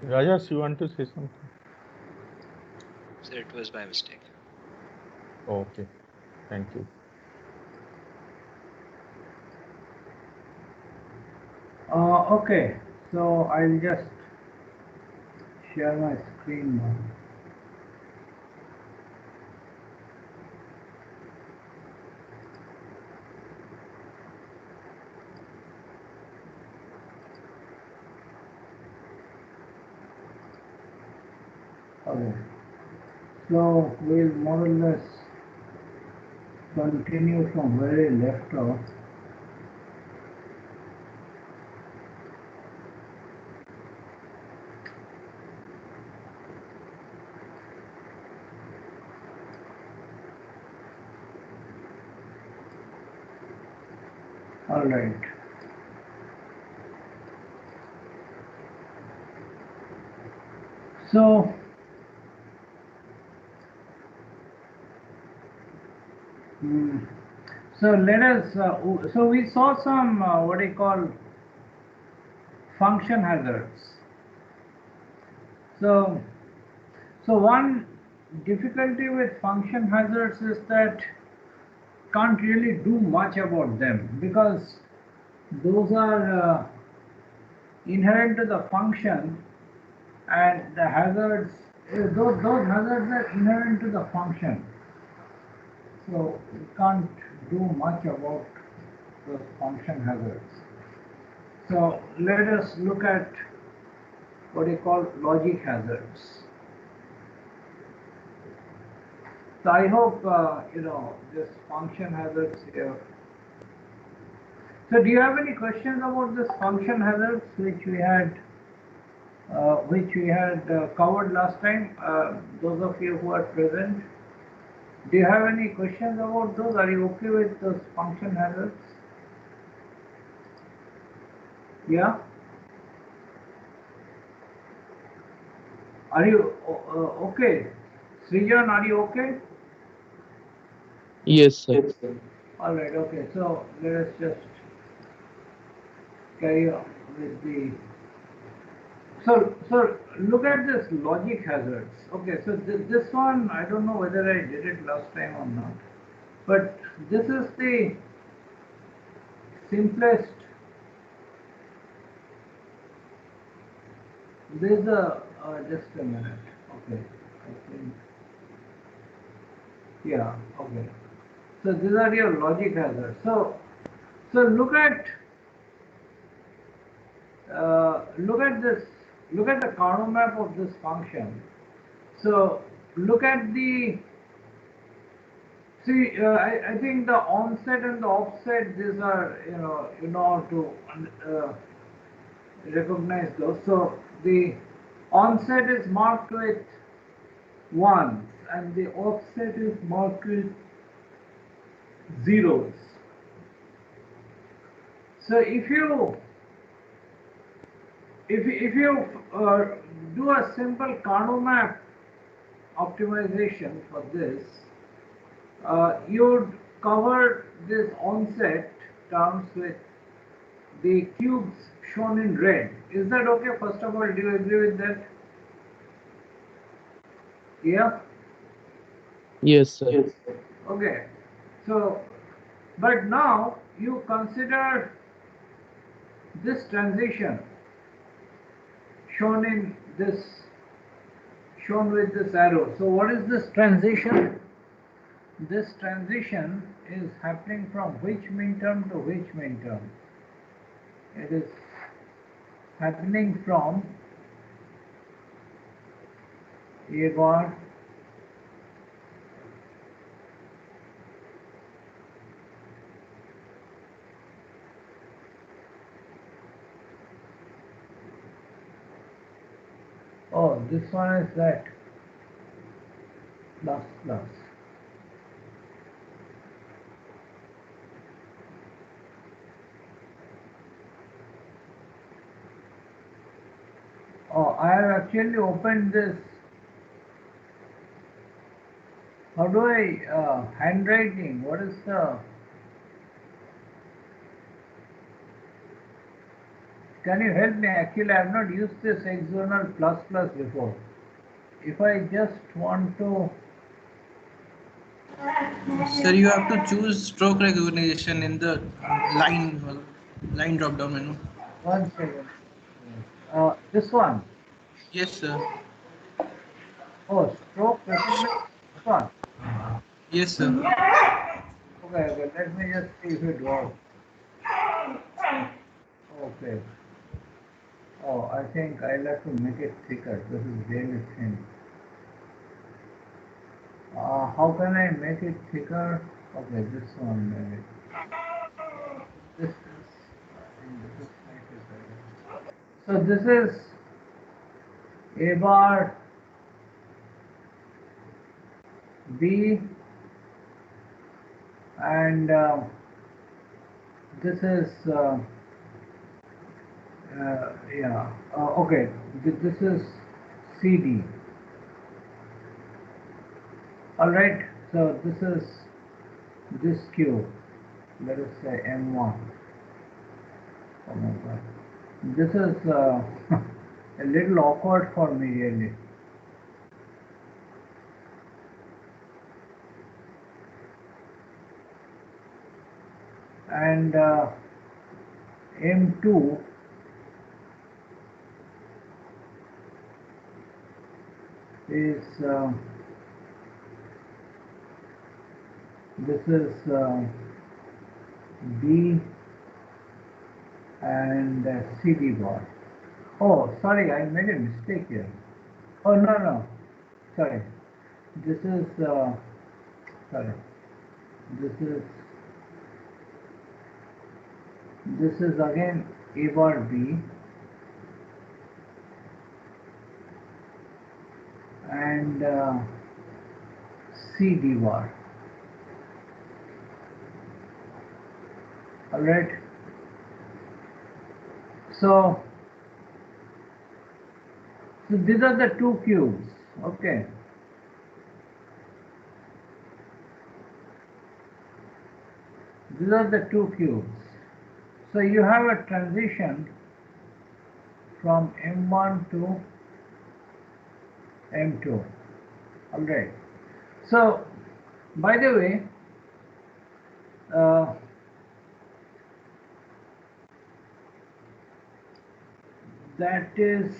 Rajas, you want to say something? So it was by mistake. Okay, thank you. Okay, so I'll just share my screen now. Okay, so we'll more or less continue from where I left off. All right. So, hmm, so let us. So we saw some what do you call function hazards. So, so one difficulty with function hazards is that can't really do much about them because those are inherent to the function, and the hazards those hazards are inherent to the function, so we can't do much about those function hazards. So let us look at what you call logic hazards. So I hope this function hazards here. So do you have any questions about this function hazards which we had covered last time? Those of you who are present, do you have any questions about those? Are you okay with those function hazards? Yeah. Are you okay? Srijan, are you okay? Yes, sir. Yes, sir. All right. Okay. So let us just carry on with the. So look at this logic hazards. Okay. So this one, I don't know whether I did it last time or not, but this is the simplest. There's a just a minute. Okay. I think. Yeah. Okay. So these are your logic hazards. So look at this. Look at the Carnot map of this function. So look at the. See, I think the onset and the offset. These are you know how to recognize those. So the onset is marked with ones, and the offset is marked with zeros. So if you do a simple Carnot map optimization for this, you'd cover this onset terms with the cubes shown in red. Is that okay? First of all, do you agree with that? Yeah? Yes, sir. Yes. Okay. So, but now you consider this transition shown in this, shown with this arrow. So what is this transition? This transition is happening from which minterm to which minterm? It is happening from A bar oh, this one is that plus plus. Oh, I have actually opened this. How do I handwriting? What is the can you help me? Actually, I have not used this hexagonal plus plus before. If I just want to, Sir, you have to choose stroke recognition in the line drop down menu. 1 second. This one. Yes, sir. Oh, stroke recognition. This one. Yes, sir. Okay, let me just see if it works. Okay. Oh, I think I'll have to make it thicker. This is really thin. How can I make it thicker? Okay, this one maybe. This is, I think this is slightly better. So this is A bar B, and this is yeah, okay, this is CD. All right, so this is this cube, let us say M1. Oh my god, this is a little awkward for me really. And M2 is this is B and CD bar. Oh, sorry, I made a mistake here. Oh, no, sorry. This is, sorry. This is again A bar B and CD bar. All right. So these are the two cubes. Okay. These are the two cubes. So you have a transition from M1 to M2. All right. So, by the way, that is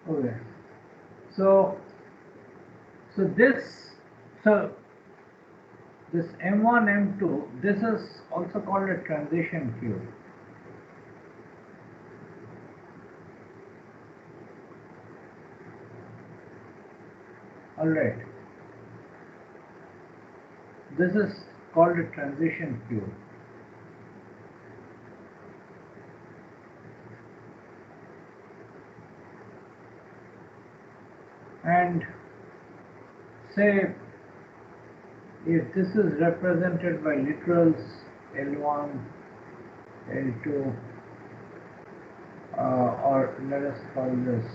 okay. So this M1 M2, this is also called a transition cube. All right. This is called a transition cube. And say if this is represented by literals L1, L2, or let us call this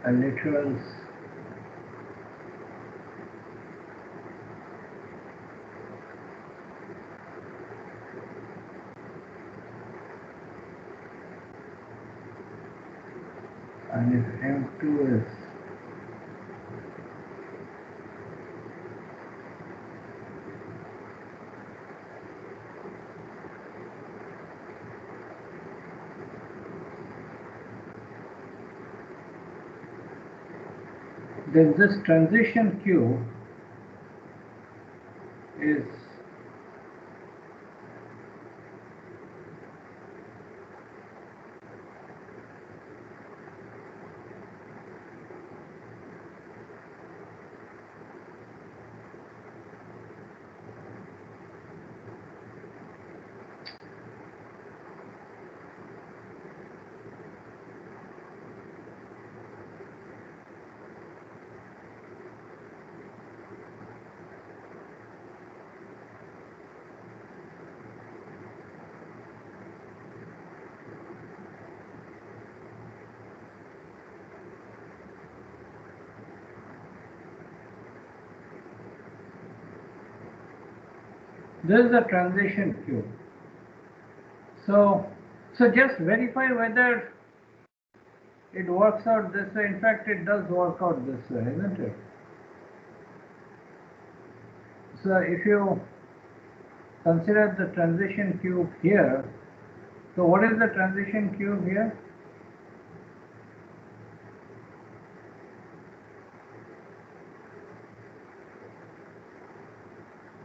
literals and if M2 is then this transition cube is This is the transition cube. So just verify whether it works out this way. In fact, it does work out this way, isn't it? So if you consider the transition cube here, so what is the transition cube here?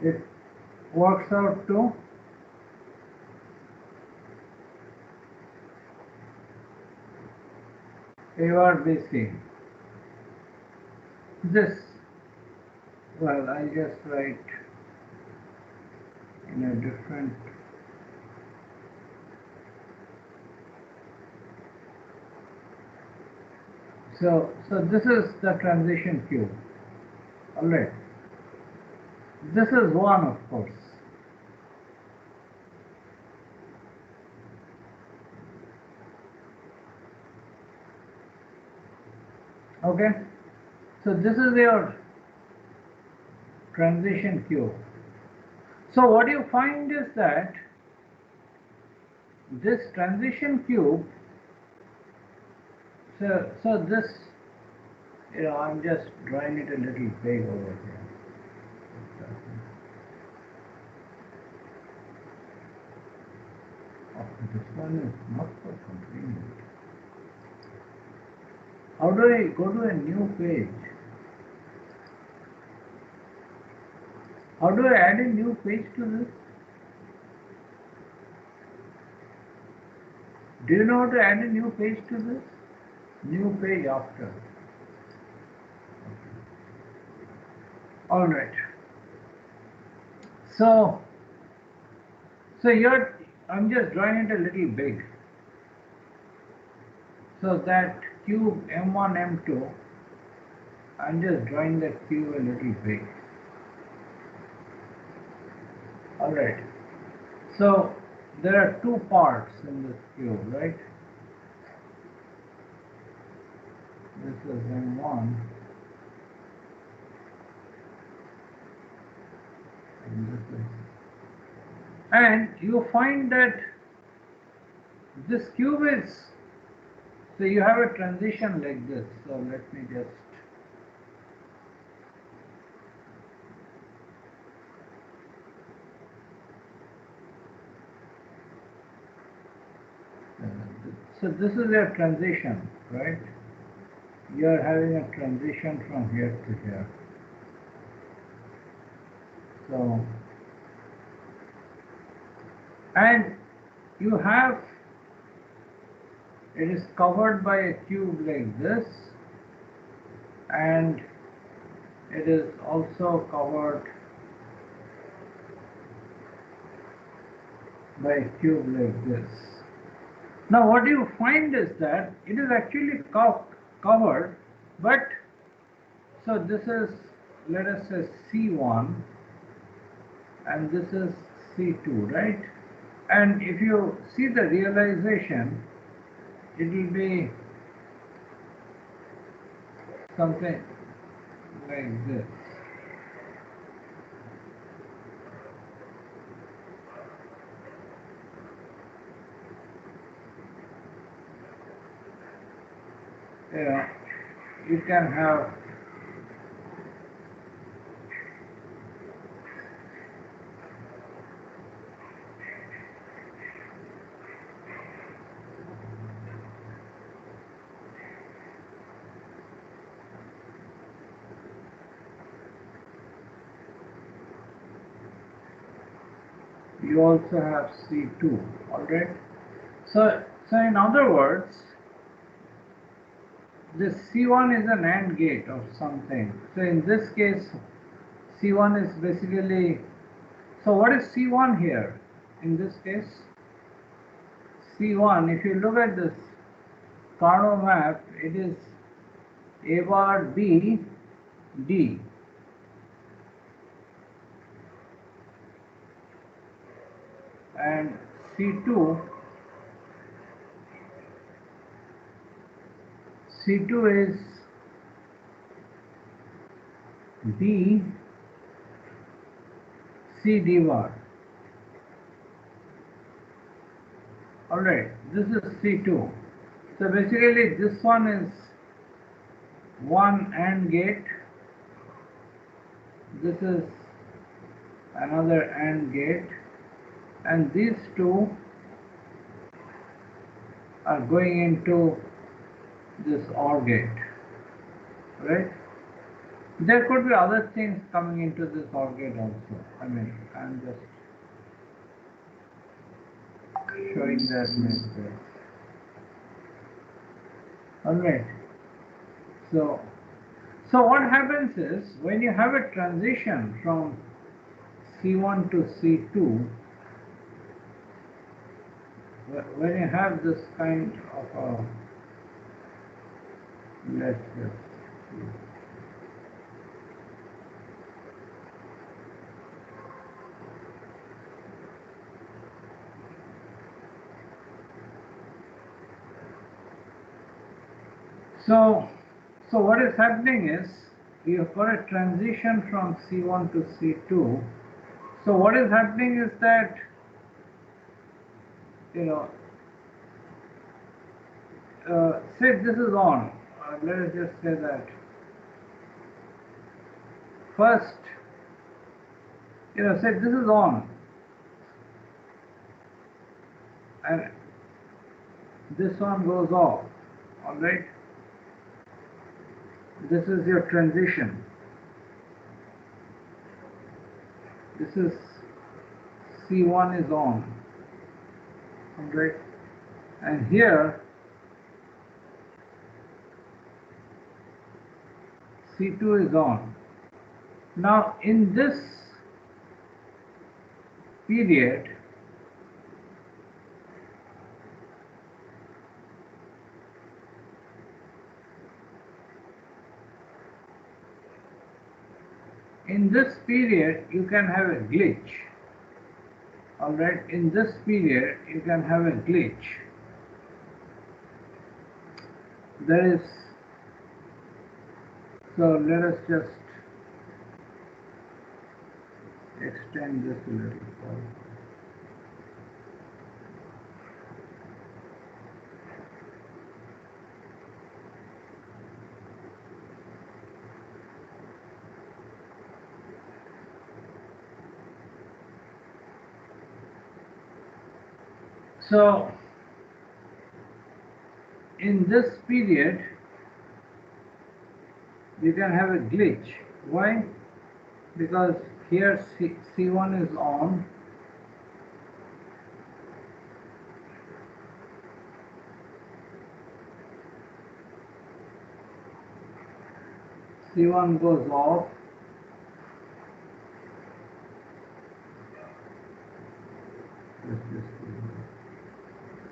It works out to ARBC. This, well, I just write in a different. So this is the transition cube. All right. This is 1, of course. Okay. So this is your transition cube. So what you find is that this transition cube, so this, I'm just drawing it a little big over here. Oh, this one is not so convenient. How do I go to a new page? How do I add a new page to this? Do you know how to add a new page to this? New page after. All right. So here I'm just drawing it a little big. So that cube M1, M2, I'm just drawing that cube a little big. All right. So there are two parts in this cube, right? This is M1 and this is. And you find that this cube is, so you have a transition like this. So let me just. So this is a transition, right? You are having a transition from here to here. So, and you have, it is covered by a cube like this, and it is also covered by a cube like this. Now what you find is that it is actually covered, but so this is, let us say C1 and this is C2, right? And if you see the realization, it will be something like this. Yeah, you can have you also have C2, all right? So in other words, this C1 is an AND gate of something. So in this case, C1 is basically, so what is C1 here? In this case, C1, if you look at this Carnot map, it is A bar B D. And C2 is B C D bar. Alright, this is C2. So basically this one is one AND gate. This is another AND gate. And these two are going into this OR gate. Right? There could be other things coming into this OR gate also. I mean, I'm just showing that like this. Alright. So what happens is when you have a transition from C1 to C2, when you have this kind of a, let's just see. So what is happening is you've got a transition from C1 to C2. So what is happening is that, you know, say this is on. Let us just say that first, you know, say this is on, and this one goes off. All right. This is your transition. This is C1 is on. All right. And here C2 is on. Now in this period, you can have a glitch. Alright, in this period you can have a glitch. There is, so let us just extend this a little further. So in this period you can have a glitch. Why? Because here C1 is on, C1 goes off,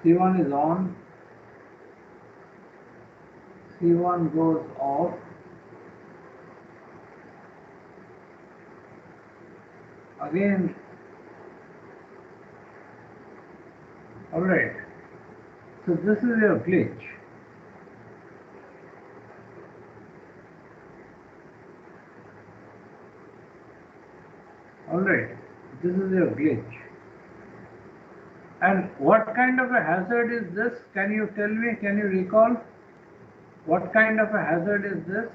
C1 is on, C1 goes off, again. Alright, so this is your glitch. Alright, this is your glitch. And what kind of a hazard is this? Can you tell me, can you recall? What kind of a hazard is this?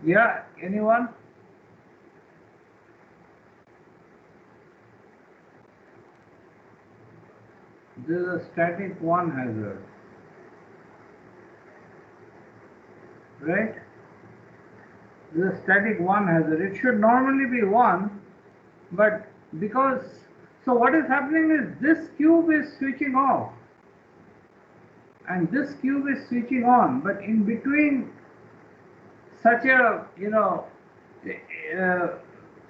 Yeah, anyone? This is a static 1 hazard. Right? This is a static 1 hazard. It should normally be 1, but because, so what is happening is this cube is switching off and this cube is switching on, but in between such a, you know,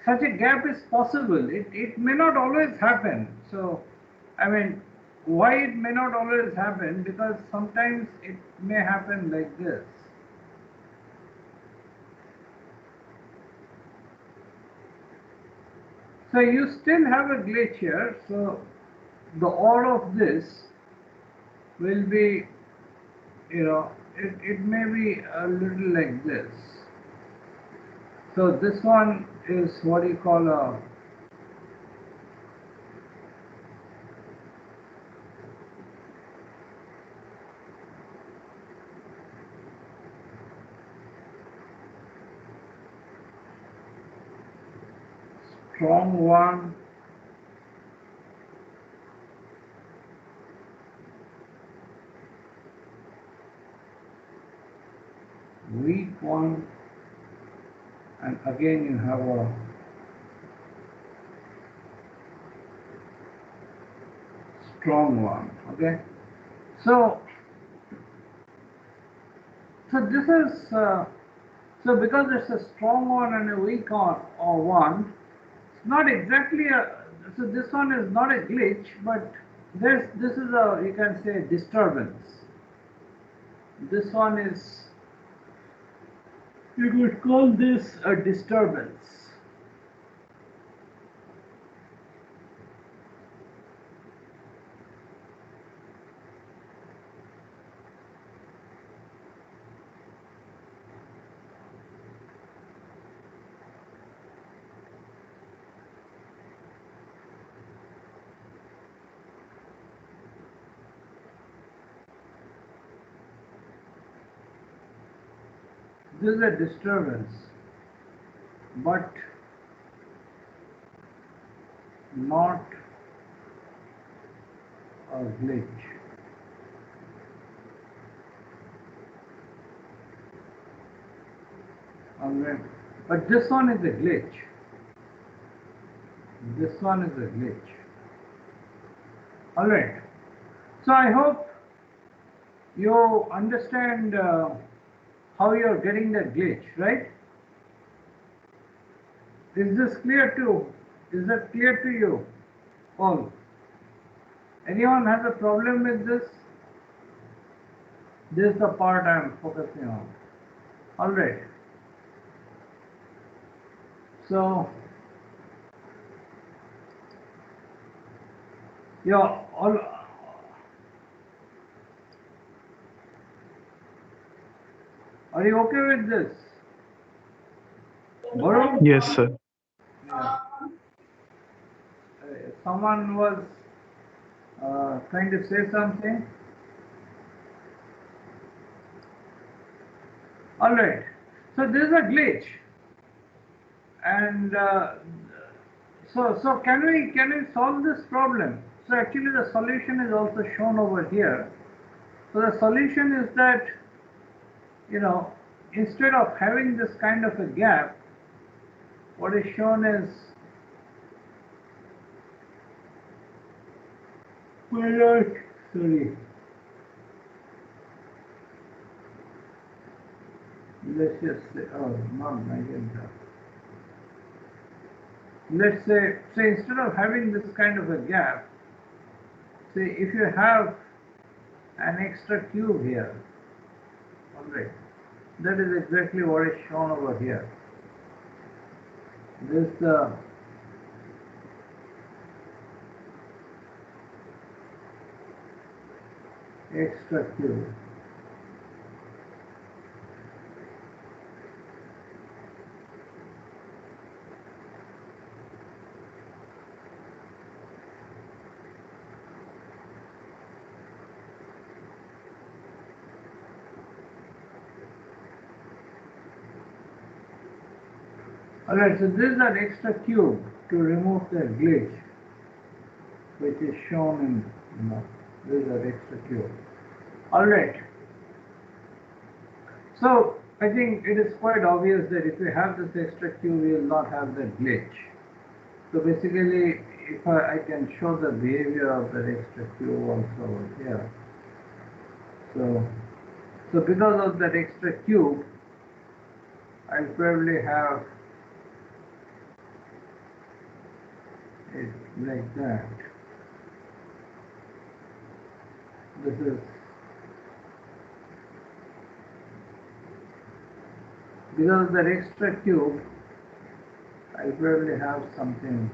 such a gap is possible. It may not always happen. So, I mean, why it may not always happen? Because sometimes it may happen like this. So you still have a glitch here. So the all of this will be, you know, it may be a little like this. So this one is what you call a strong one, weak one, and again you have a strong one. Okay, so this is so because it's a strong one and a weak one, it's not exactly a, so this one is not a glitch, but this is a, you can say, disturbance. This one is, you could call this a disturbance. This is a disturbance, but not a glitch. Alright, but this one is a glitch. This one is a glitch. Alright, so I hope you understand how you are getting that glitch, right? Is this clear to? Is that clear to you all? Anyone has a problem with this? This is the part I am focusing on. Alright. So, yeah, all. Are you okay with this? Varun? Yes, sir. Yeah. Someone was trying to say something. All right. So this is a glitch, and so can we solve this problem? So actually the solution is also shown over here. So the solution is that, you know, instead of having this kind of a gap, what is shown is, sorry, let's just say, oh no, I didn't have. Let's say instead of having this kind of a gap, say if you have an extra cube here, alright, that is exactly what is shown over here. This extra cube. Alright, so this is an extra cube to remove the glitch, which is shown in, this is an extra cube. Alright, so I think it is quite obvious that if you have this extra cube, you will not have that glitch. So basically, if I can show the behavior of that extra cube also over here. So because of that extra cube, I'll probably have it like that. This is because of that extra cube, I'll probably have something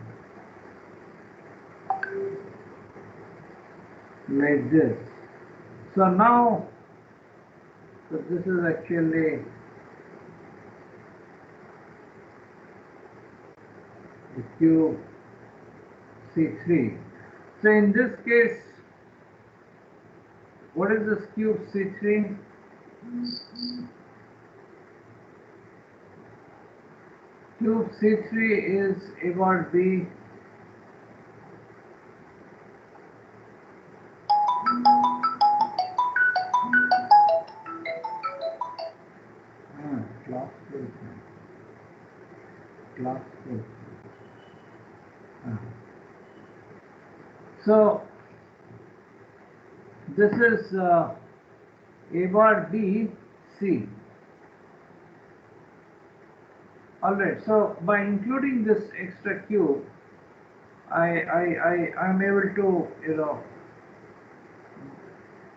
like this. So now, so this is actually the cube C3. So in this case, what is this cube C3? Cube C3 is A bar B. Class placement. Class placement. So this is A bar B C. Alright, so by including this extra cube, I'm able to, you know,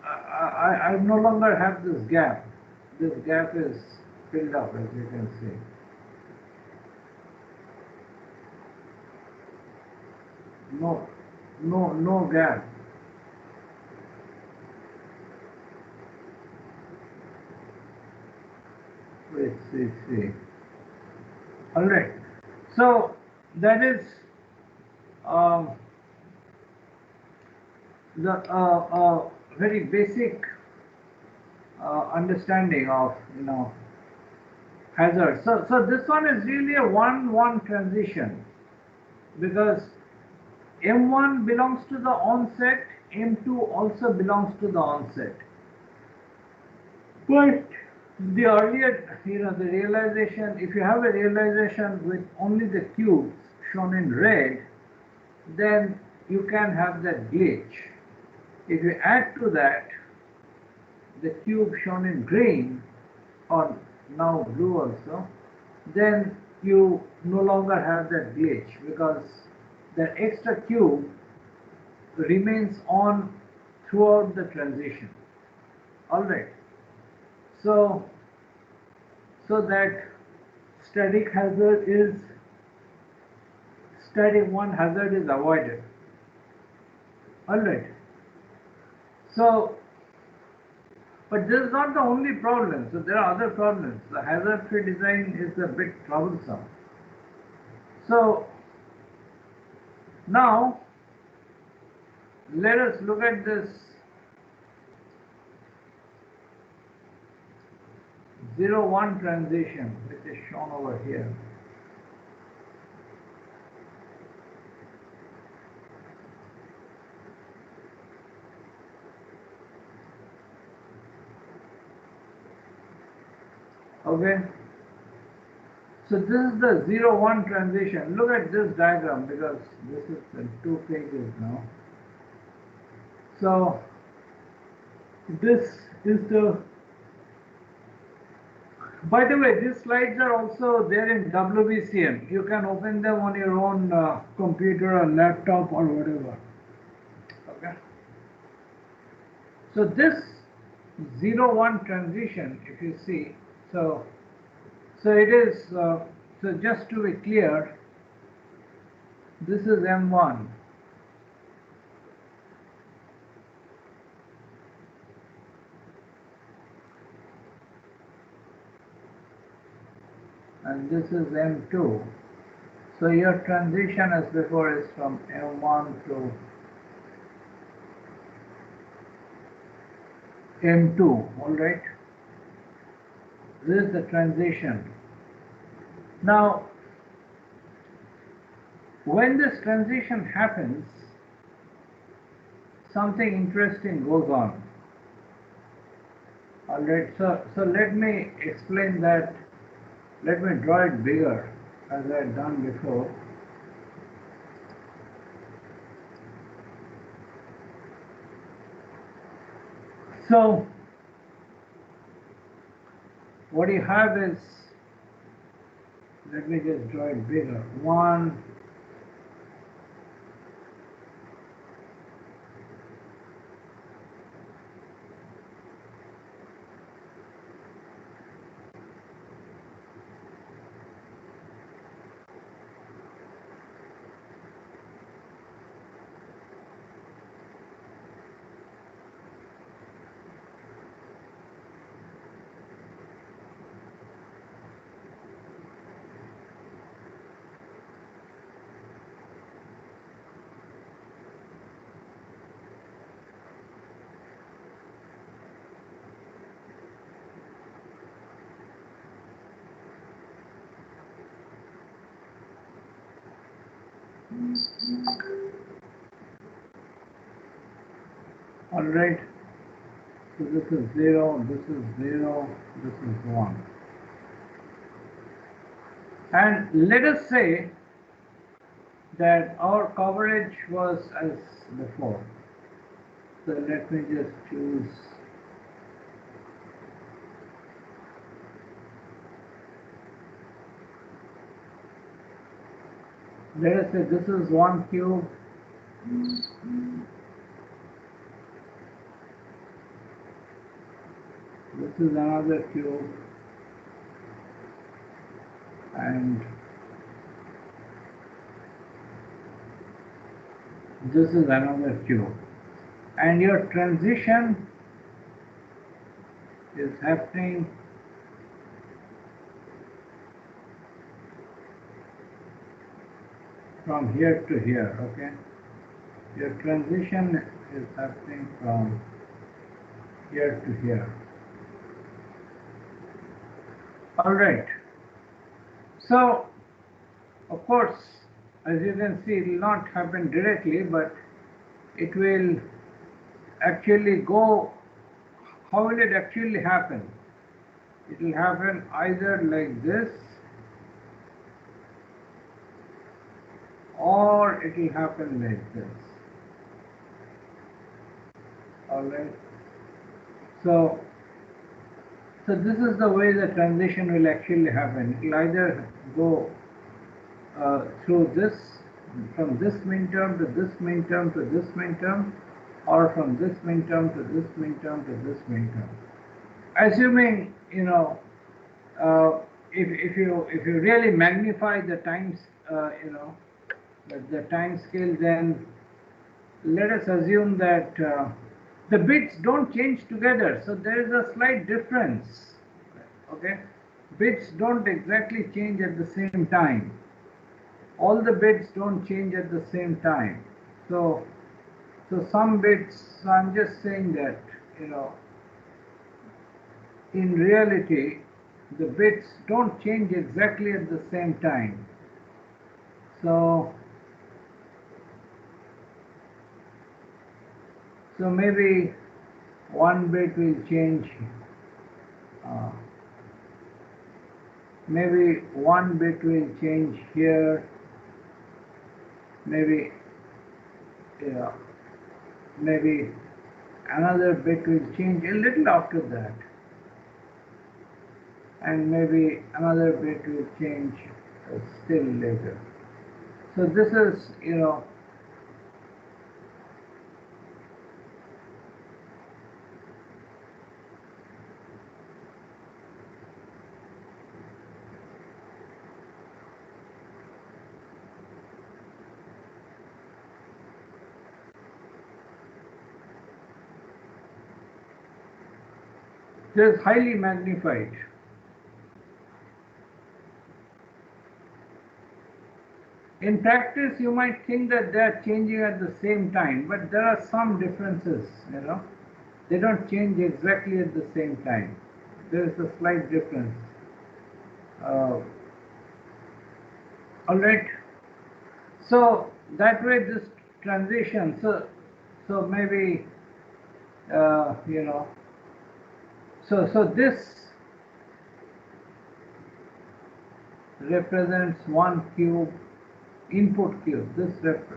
I no longer have this gap. This gap is filled up, as you can see. No gap. Let's see. All right. So that is the very basic understanding of, you know, hazard. So this one is really a 1-1 transition, because M1 belongs to the onset, M2 also belongs to the onset. But the earlier, you know, the realization, if you have a realization with only the cubes shown in red, then you can have that glitch. If you add to that the cube shown in green, or now blue also, then you no longer have that glitch, because the extra cube remains on throughout the transition. Alright, so that static one hazard is avoided. Alright, so but this is not the only problem. So there are other problems. The hazard-free design is a bit troublesome. So now let us look at this 0-1 transition, which is shown over here. Okay. So this is the 0-1 transition. Look at this diagram, because this is in 2 pages now. So this is the, by the way, these slides are also there in WBCM. You can open them on your own computer or laptop or whatever. Okay. So this 0-1 transition, if you see, so it is, so just to be clear, this is M1. And this is M2. So your transition as before is from M1 to M2, alright? This is the transition. Now, when this transition happens, something interesting goes on. Alright, so let me explain that. Let me draw it bigger, as I had done before. So what you have is, let me just draw it bigger. 1, All right. So this is 0, this is 0, this is 1. And let us say that our coverage was as before. So let me just choose let us say this is 1 cube. This is another cube. And this is another cube. And your transition is happening from here to here, okay? Your transition is happening from here to here. All right. So, of course, as you can see, it will not happen directly, but it will actually go. How will it actually happen? It will happen either like this, or it will happen like this. All right. So this is the way the transition will actually happen. It will either go through this, from this minterm to this minterm to this minterm, or from this minterm to this minterm to this minterm. Assuming, you know, if you really magnify the times, you know, the time scale, then let us assume that the bits don't change together, so there is a slight difference. Okay, bits don't exactly change at the same time. All the bits don't change at the same time. So some bits. So I'm just saying that, you know, in reality, the bits don't change exactly at the same time. So maybe one bit will change. Maybe one bit will change here. Maybe, yeah, maybe another bit will change a little after that, and maybe another bit will change still later. So this is, you know, this is highly magnified. In practice, you might think that they are changing at the same time, but there are some differences, you know. They don't change exactly at the same time. There is a slight difference. All right. So that way, this transition. So maybe, you know. So this represents 1 cube, input cube. This set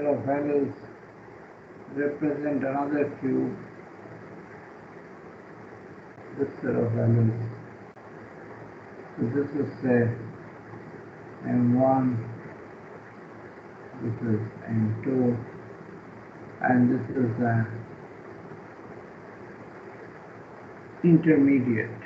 of values represent another cube. This set of values. So this is say M1, this is M2, and this is intermediate.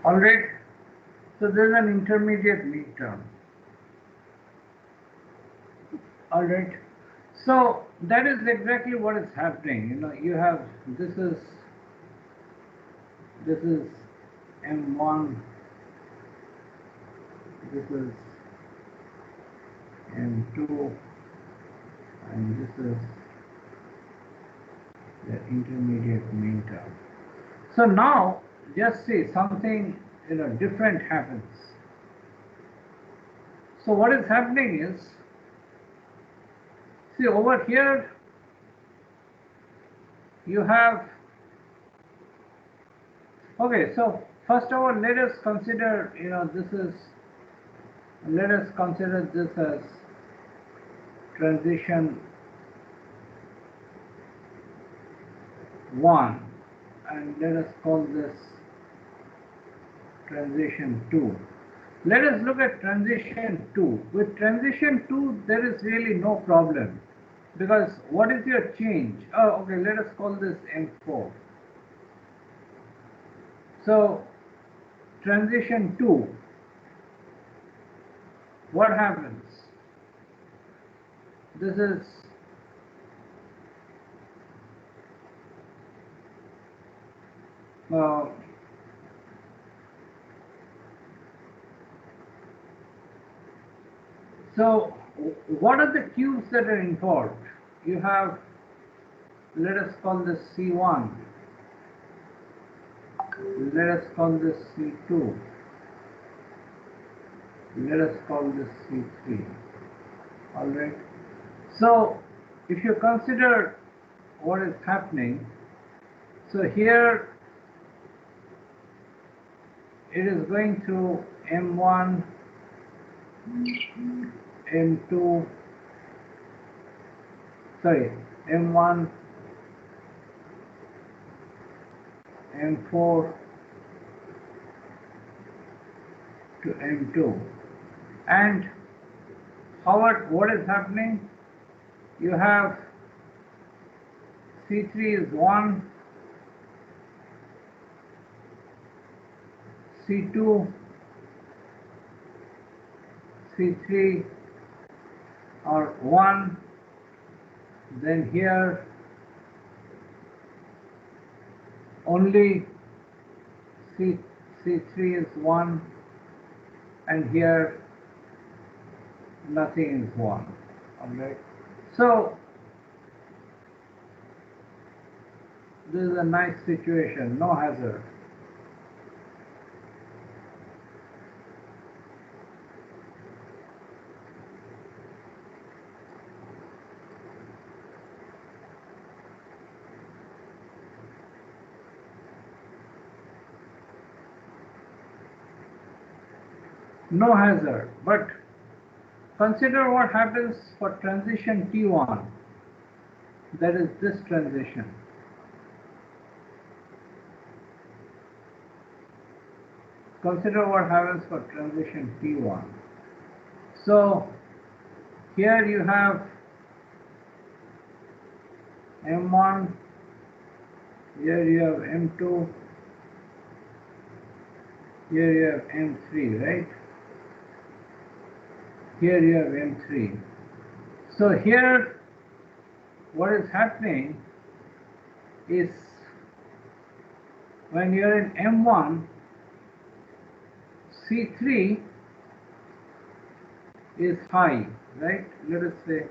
All right. So there's an intermediate midterm. All right. So that is exactly what is happening. You know, you have, this is this is M1, this is M2, and this is the intermediate main term. So now just see something different happens. So what is happening is, see over here you have, okay, so first of all let us consider let us consider this as transition 1, and let us call this transition 2. Let us look at transition 2. With transition 2 there is really no problem, because what is your change? Oh, okay, let us call this M4. So transition 2, what happens? This is so what are the cubes that are involved? You have, let us call this C1, let us call this C2, let us call this C3. Alright, so if you consider what is happening, so here it is going through M1, M2, sorry, M1, M4 to M2, and what is happening? You have C3 is 1, C2, C3 are 1, then here only C3 is 1, and here nothing is 1. Alright, so this is a nice situation, no hazard. No hazard, but consider what happens for transition T1, that is this transition. Consider what happens for transition T1. So here you have M1, here you have M2, here you have M3, right? Here you have M3. So here what is happening is, when you are in M1, C3 is high, right? Let us say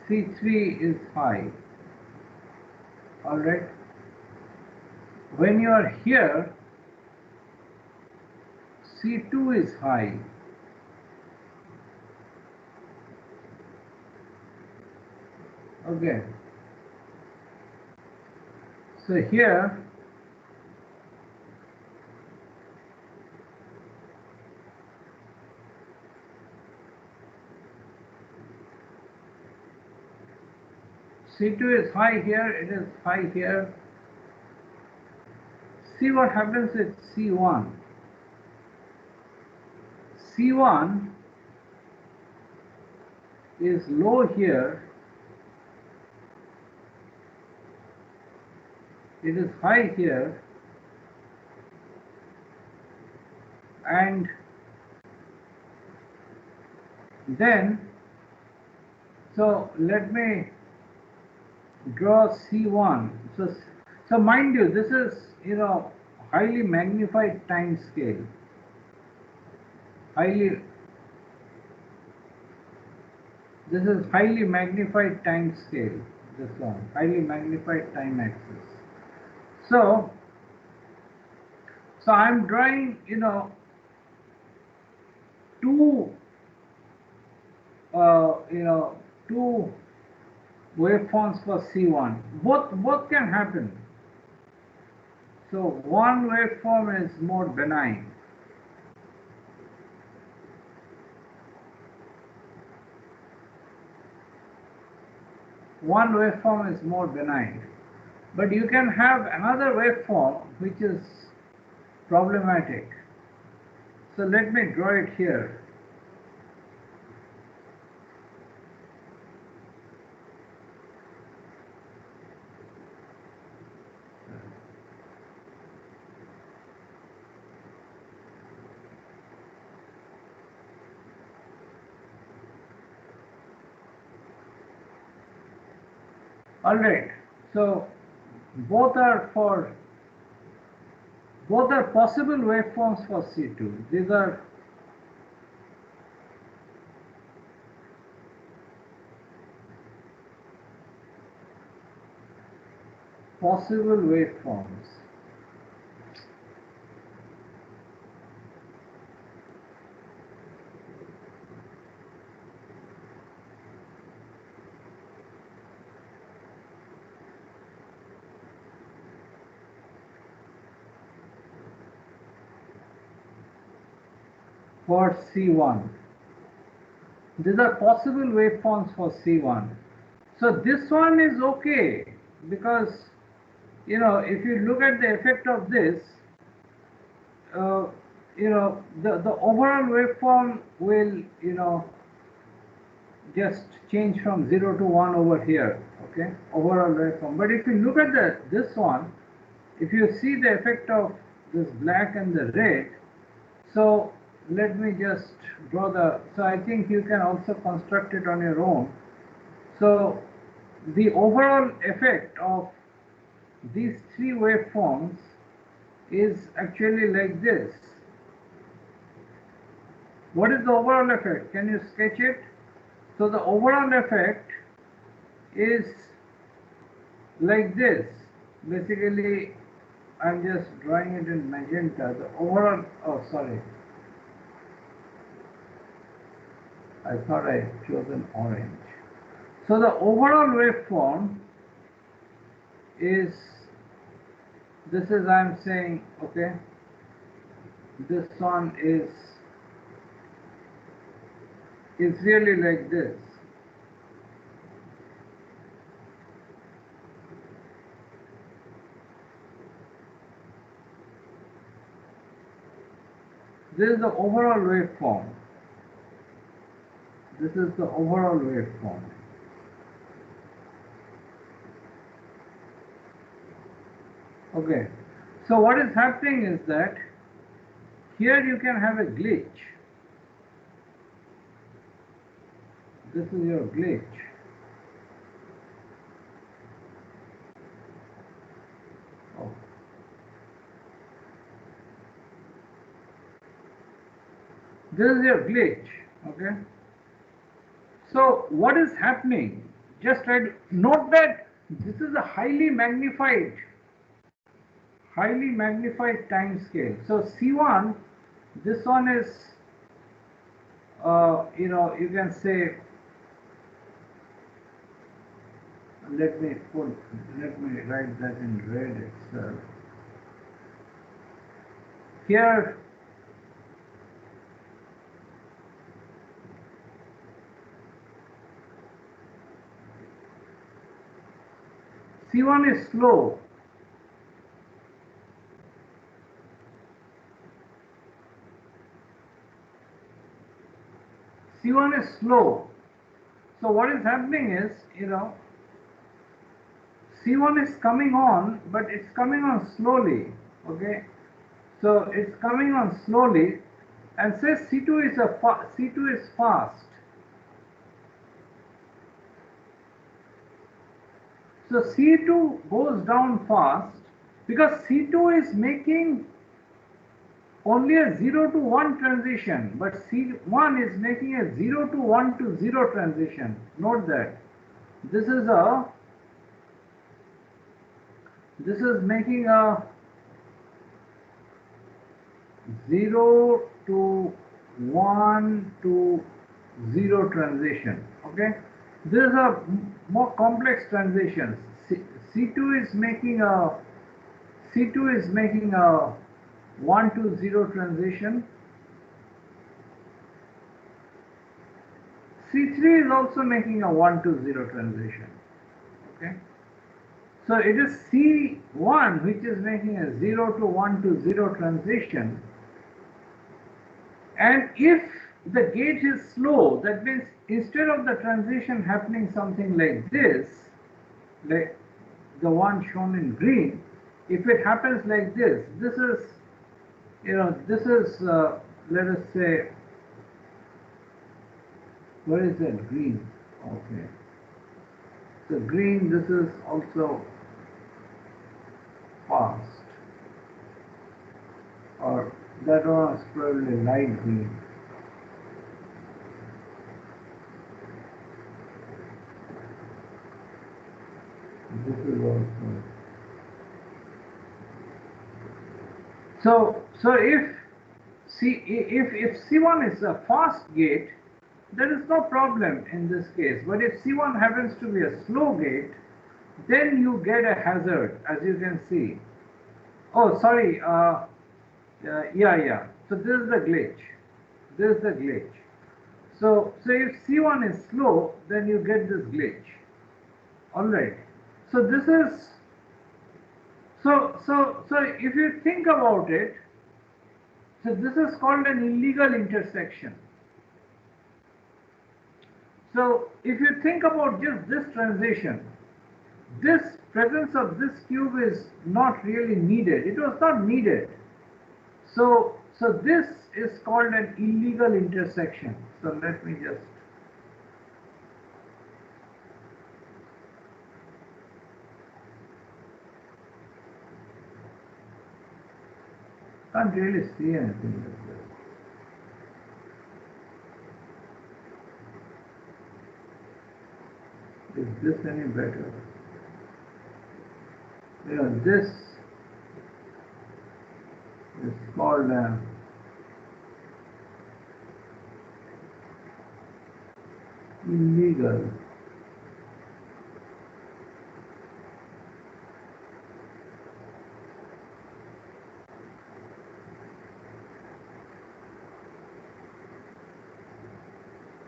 C3 is high. Alright. When you are here, C2 is high. Okay. So here C2 is high here, it is high here. See what happens with C1. C1 is low here, it is high here, and then, so let me draw C1. So mind you, this is, highly magnified time scale. This is highly magnified time scale. This one, highly magnified time axis. So I'm drawing, two, two waveforms for C1. Both can happen. So one waveform is more benign. One waveform is more benign. But you can have another waveform which is problematic. So let me draw it here. Alright, so both are possible waveforms for C2. These are possible waveforms. For C1. These are possible waveforms for C1. So this one is okay because, if you look at the effect of this, the overall waveform will, just change from 0 to 1 over here, okay, overall waveform. But if you look at this one, if you see the effect of this black and the red, so let me just draw so I think you can also construct it on your own. So the overall effect of these three waveforms is actually like this. What is the overall effect? Can you sketch it? So the overall effect is like this. Basically, I'm just drawing it in magenta. The overall, oh sorry, I thought I had chosen orange. So the overall waveform is, this is, I'm saying, okay, this one is really like this. This is the overall waveform. This is the overall waveform. Okay, so what is happening is that here you can have a glitch. This is your glitch. Oh. This is your glitch, okay? So what is happening? Just try to note that this is a highly magnified time scale. So C1, this one is, you can say, let me write that in red itself. Here, C1 is slow. C1 is slow. So what is happening is, C1 is coming on, but it's coming on slowly, okay? So it's coming on slowly, and say C2 is fast. So C2 goes down fast because C2 is making only a 0 to 1 transition, but C1 is making a 0 to 1 to 0 transition. Note that this is making a 0 to 1 to 0 transition. Okay, this is a more complex transition. C2 is making a 1 to 0 transition. C3 is also making a 1 to 0 transition. Okay, so it is C1 which is making a 0 to 1 to 0 transition. And if the gate is slow, that means instead of the transition happening something like this, like the one shown in green, if it happens like this, this is, let us say, where is that green? Okay. So green, this is also fast. Or that one is probably light green. This is also. So if C1 is a fast gate, there is no problem in this case. But if C1 happens to be a slow gate, then you get a hazard, as you can see. Oh, sorry. Yeah. So this is the glitch. This is the glitch. So if C1 is slow, then you get this glitch. All right. So this is. So if you think about it, so this is called an illegal intersection. So if you think about just this transition, this presence of this cube is not really needed. It was not needed. So this is called an illegal intersection. So let me just. Can't really see anything like this. Is this any better? This is called illegal.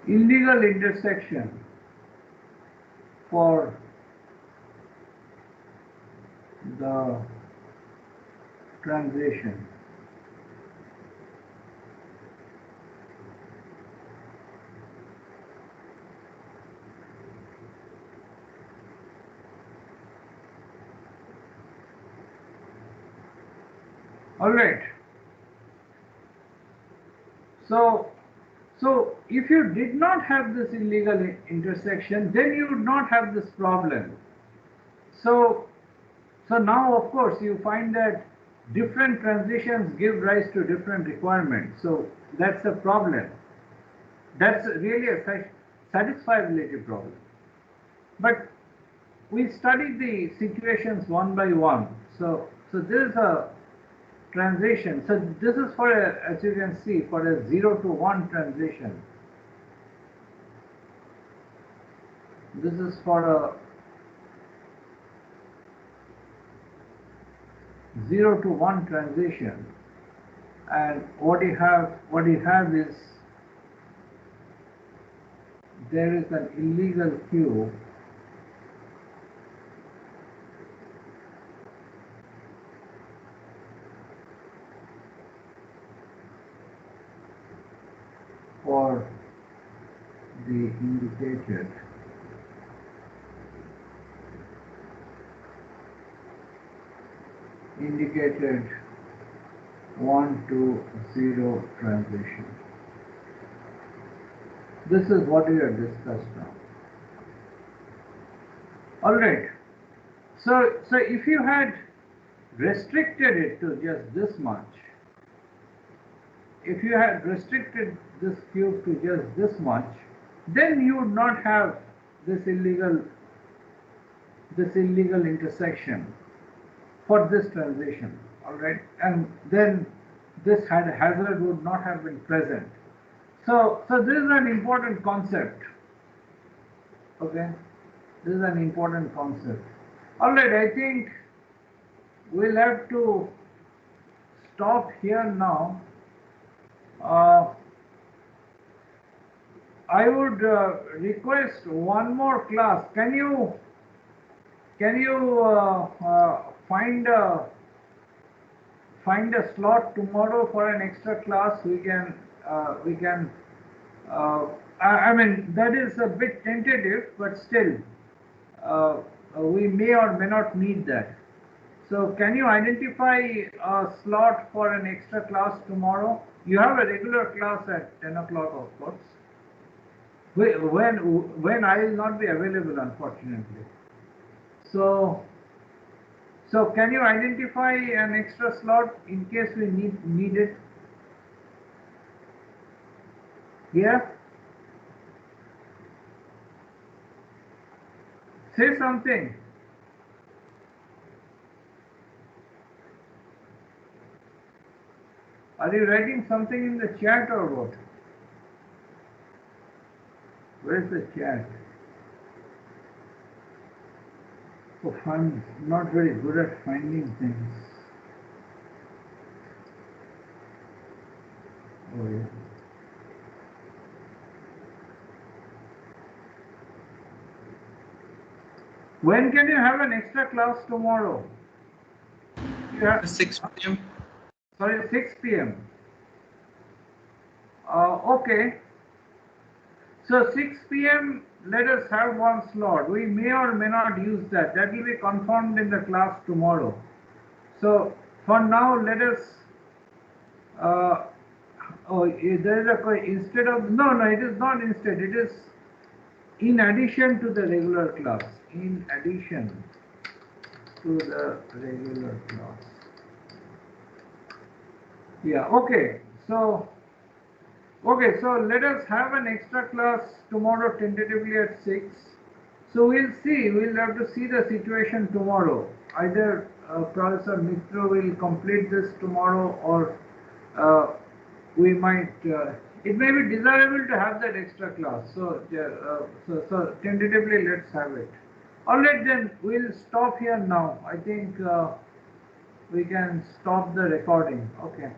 Illegal intersection for the transition. All right. So if you did not have this illegal intersection, then you would not have this problem. So now, of course, you find that different transitions give rise to different requirements. So that's a problem. That's really a satisfiability problem. But we studied the situations one by one. So this is a transition. So this is for a, as you can see, for a 0 to 1 transition. This is for a 0 to 1 transition, and what you have is there is an illegal cube for the indicated 1 to 0 transition. This is what we have discussed now. All right. So if you had restricted it to just this much, if you had restricted this cube to just this much, then you would not have this illegal intersection for this transition, all right, and then this hazard would not have been present. So this is an important concept. Okay, this is an important concept. All right, I think we'll have to stop here now. I would request one more class. Can you find a slot tomorrow for an extra class? We can I mean, that is a bit tentative, but still we may or may not need that. So can you identify a slot for an extra class tomorrow? You have a regular class at 10 o'clock, of course. When I will not be available, unfortunately. So can you identify an extra slot in case we need it? Yeah? Say something. Are you writing something in the chat or what? Where's the chat? Oh, I'm not very good at finding things. Oh, yeah. When can you have an extra class tomorrow? You have 6 p.m. Sorry, 6 p.m. Okay. So 6 p.m. let us have one slot. We may or may not use that. That will be confirmed in the class tomorrow. So for now, let us. There is a instead of no, it is not instead. It is in addition to the regular class. In addition to the regular class. Yeah. Okay. So let us have an extra class tomorrow tentatively at 6. So we'll see. We'll have to see the situation tomorrow. Either Professor Mitra will complete this tomorrow, or we might. It may be desirable to have that extra class. So tentatively, let's have it. All right, then we'll stop here now. I think we can stop the recording. Okay.